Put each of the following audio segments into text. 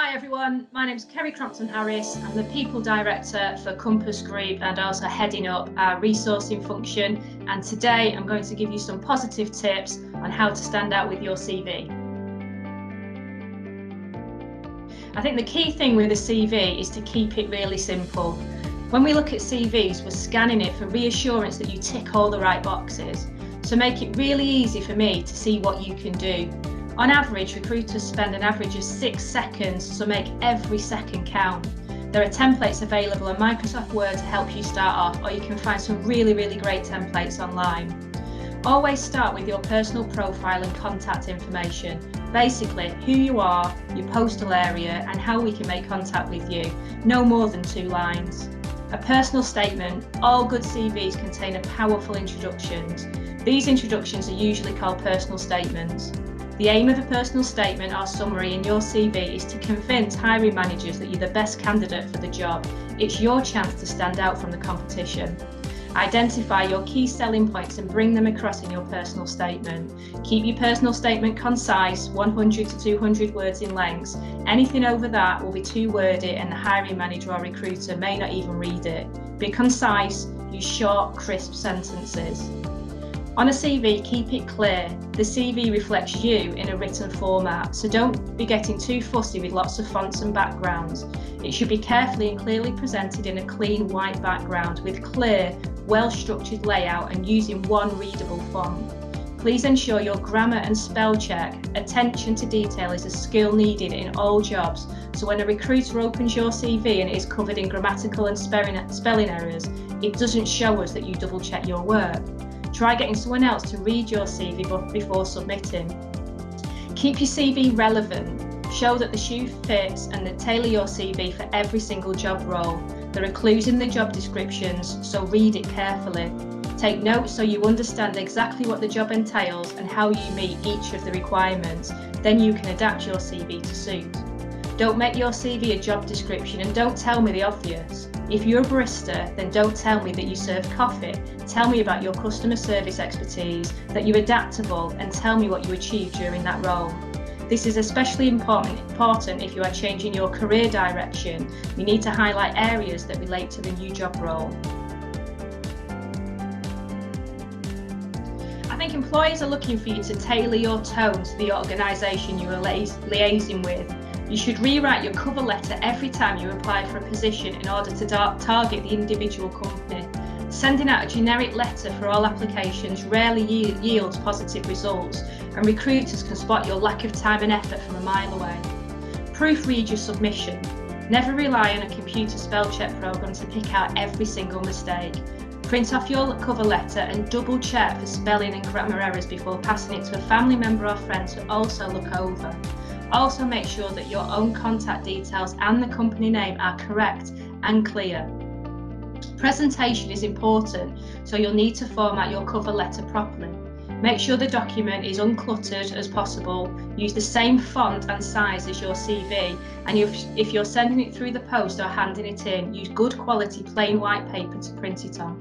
Hi everyone, my name is Kerry Crompton-Harris. I'm the People Director for Compass Group and also heading up our resourcing function. And today I'm going to give you some positive tips on how to stand out with your CV. I think the key thing with a CV is to keep it really simple. When we look at CVs, we're scanning it for reassurance that you tick all the right boxes. So make it really easy for me to see what you can do. On average, recruiters spend an average of 6 seconds, so make every second count. There are templates available on Microsoft Word to help you start off, or you can find some really great templates online. Always start with your personal profile and contact information. Basically, who you are, your postal area, and how we can make contact with you. No more than 2 lines. A personal statement. All good CVs contain a powerful introductions. These introductions are usually called personal statements. The aim of a personal statement or summary in your CV is to convince hiring managers that you're the best candidate for the job. It's your chance to stand out from the competition. Identify your key selling points and bring them across in your personal statement. Keep your personal statement concise, 100 to 200 words in length. Anything over that will be too wordy and the hiring manager or recruiter may not even read it. Be concise, use short, crisp sentences. On a CV, keep it clear. The CV reflects you in a written format, so don't be getting too fussy with lots of fonts and backgrounds. It should be carefully and clearly presented in a clean white background with clear, well-structured layout and using one readable font. Please ensure your grammar and spell check. Attention to detail is a skill needed in all jobs, so when a recruiter opens your CV and it is covered in grammatical and spelling errors, it doesn't show us that you double-check your work. Try getting someone else to read your CV before submitting. Keep your CV relevant. Show that the shoe fits and tailor your CV for every single job role. There are clues in the job descriptions, so read it carefully. Take notes so you understand exactly what the job entails and how you meet each of the requirements. Then you can adapt your CV to suit. Don't make your CV a job description and don't tell me the obvious. If you're a barista, then don't tell me that you serve coffee. Tell me about your customer service expertise, that you're adaptable, and tell me what you achieved during that role. This is especially important if you are changing your career direction. You need to highlight areas that relate to the new job role. I think employers are looking for you to tailor your tone to the organisation you are liaising with. You should rewrite your cover letter every time you apply for a position in order to target the individual company. Sending out a generic letter for all applications rarely yields positive results, and recruiters can spot your lack of time and effort from a mile away. Proofread your submission. Never rely on a computer spell check program to pick out every single mistake. Print off your cover letter and double check for spelling and grammar errors before passing it to a family member or friend to also look over. Also make sure that your own contact details and the company name are correct and clear. Presentation is important, so you'll need to format your cover letter properly. Make sure the document is uncluttered as possible. Use the same font and size as your CV, and if you're sending it through the post or handing it in, use good quality plain white paper to print it on.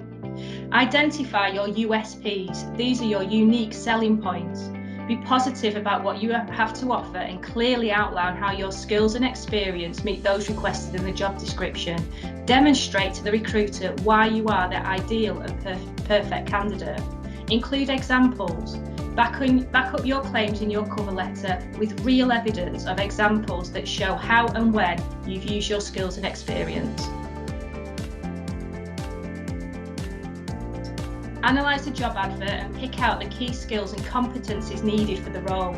Identify your USPs. These are your unique selling points. Be positive about what you have to offer and clearly outline how your skills and experience meet those requested in the job description. Demonstrate to the recruiter why you are their ideal and perfect candidate. Include examples. Back up your claims in your cover letter with real evidence of examples that show how and when you've used your skills and experience. Analyse the job advert and pick out the key skills and competencies needed for the role.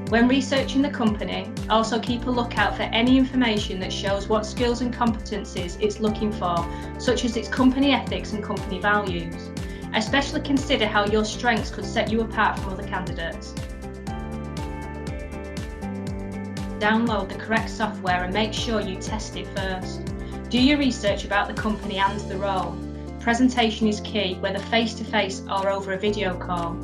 When researching the company, also keep a lookout for any information that shows what skills and competencies it's looking for, such as its company ethics and company values. Especially consider how your strengths could set you apart from other candidates. Download the correct software and make sure you test it first. Do your research about the company and the role. Presentation is key, whether face-to-face or over a video call.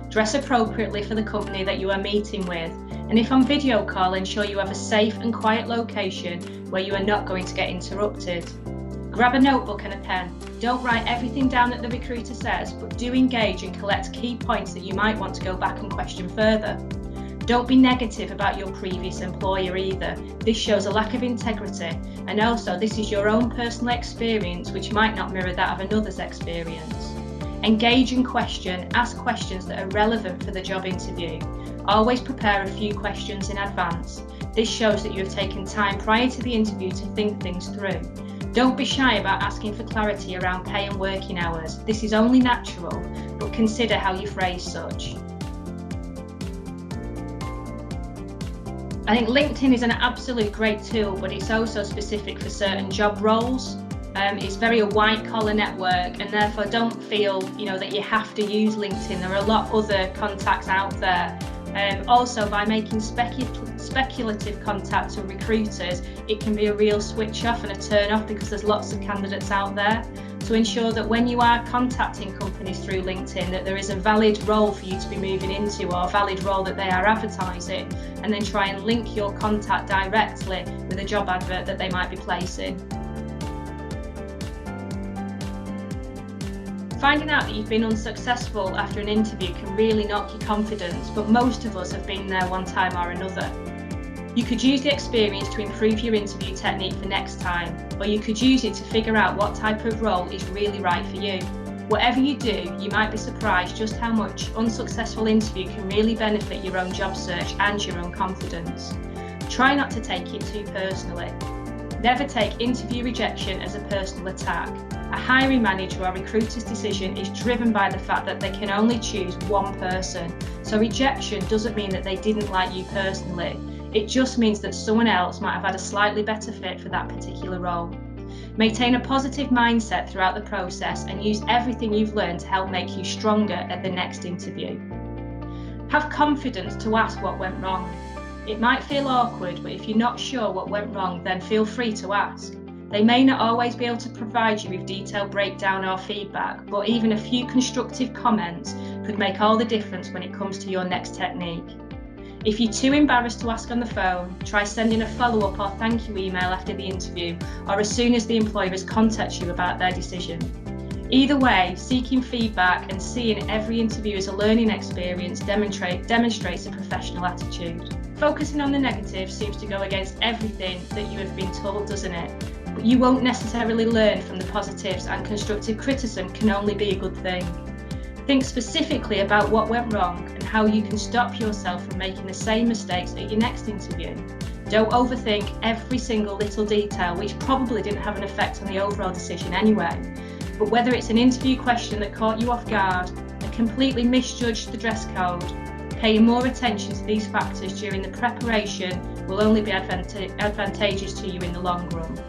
Dress appropriately for the company that you are meeting with, and if on video call, ensure you have a safe and quiet location where you are not going to get interrupted. Grab a notebook and a pen. Don't write everything down that the recruiter says, but do engage and collect key points that you might want to go back and question further. Don't be negative about your previous employer either. This shows a lack of integrity, and also this is your own personal experience which might not mirror that of another's experience. Engage and question, ask questions that are relevant for the job interview. Always prepare a few questions in advance. This shows that you have taken time prior to the interview to think things through. Don't be shy about asking for clarity around pay and working hours. This is only natural, but consider how you phrase such. I think LinkedIn is an absolute great tool, but it's also specific for certain job roles. It's very a white collar network, and therefore don't feel that you have to use LinkedIn. There are a lot of other contacts out there. Also, by making speculative contacts with recruiters, it can be a real switch off and a turn off because there's lots of candidates out there. So ensure that when you are contacting companies through LinkedIn, that there is a valid role for you to be moving into, or a valid role that they are advertising, and then try and link your contact directly with a job advert that they might be placing. Finding out that you've been unsuccessful after an interview can really knock your confidence, but most of us have been there one time or another. You could use the experience to improve your interview technique for next time, or you could use it to figure out what type of role is really right for you. Whatever you do, you might be surprised just how much unsuccessful interview can really benefit your own job search and your own confidence. Try not to take it too personally. Never take interview rejection as a personal attack. A hiring manager or recruiter's decision is driven by the fact that they can only choose one person. So rejection doesn't mean that they didn't like you personally. It just means that someone else might have had a slightly better fit for that particular role. Maintain a positive mindset throughout the process and use everything you've learned to help make you stronger at the next interview. Have confidence to ask what went wrong. It might feel awkward, but if you're not sure what went wrong, then feel free to ask. They may not always be able to provide you with detailed breakdown or feedback, but even a few constructive comments could make all the difference when it comes to your next technique. If you're too embarrassed to ask on the phone, try sending a follow-up or thank you email after the interview, or as soon as the employer has contacted you about their decision. Either way, seeking feedback and seeing every interview as a learning experience demonstrates a professional attitude. Focusing on the negative seems to go against everything that you have been told, doesn't it? But you won't necessarily learn from the positives, and constructive criticism can only be a good thing. Think specifically about what went wrong and how you can stop yourself from making the same mistakes at your next interview. Don't overthink every single little detail, which probably didn't have an effect on the overall decision anyway. But whether it's an interview question that caught you off guard, and completely misjudged the dress code, paying more attention to these factors during the preparation will only be advantageous to you in the long run.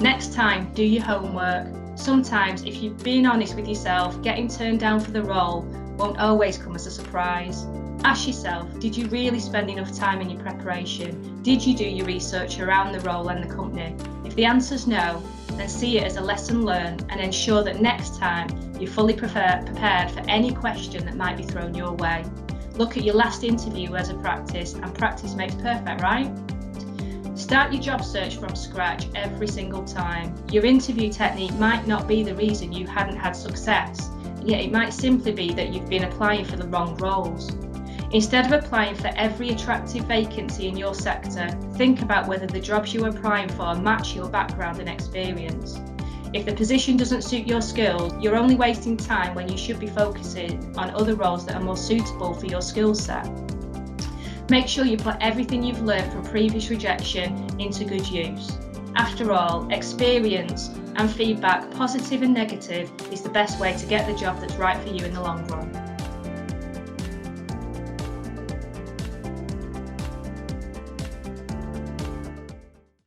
Next time, do your homework. Sometimes, if you've been honest with yourself, getting turned down for the role won't always come as a surprise. Ask yourself, did you really spend enough time in your preparation? Did you do your research around the role and the company? If the answer's no, then see it as a lesson learned and ensure that next time you're fully prepared for any question that might be thrown your way. Look at your last interview as a practice, and practice makes perfect, right? Start your job search from scratch every single time. Your interview technique might not be the reason you hadn't had success, yet it might simply be that you've been applying for the wrong roles. Instead of applying for every attractive vacancy in your sector, think about whether the jobs you are applying for match your background and experience. If the position doesn't suit your skills, you're only wasting time when you should be focusing on other roles that are more suitable for your skill set. Make sure you put everything you've learned from previous rejection into good use. After all, experience and feedback, positive and negative, is the best way to get the job that's right for you in the long run.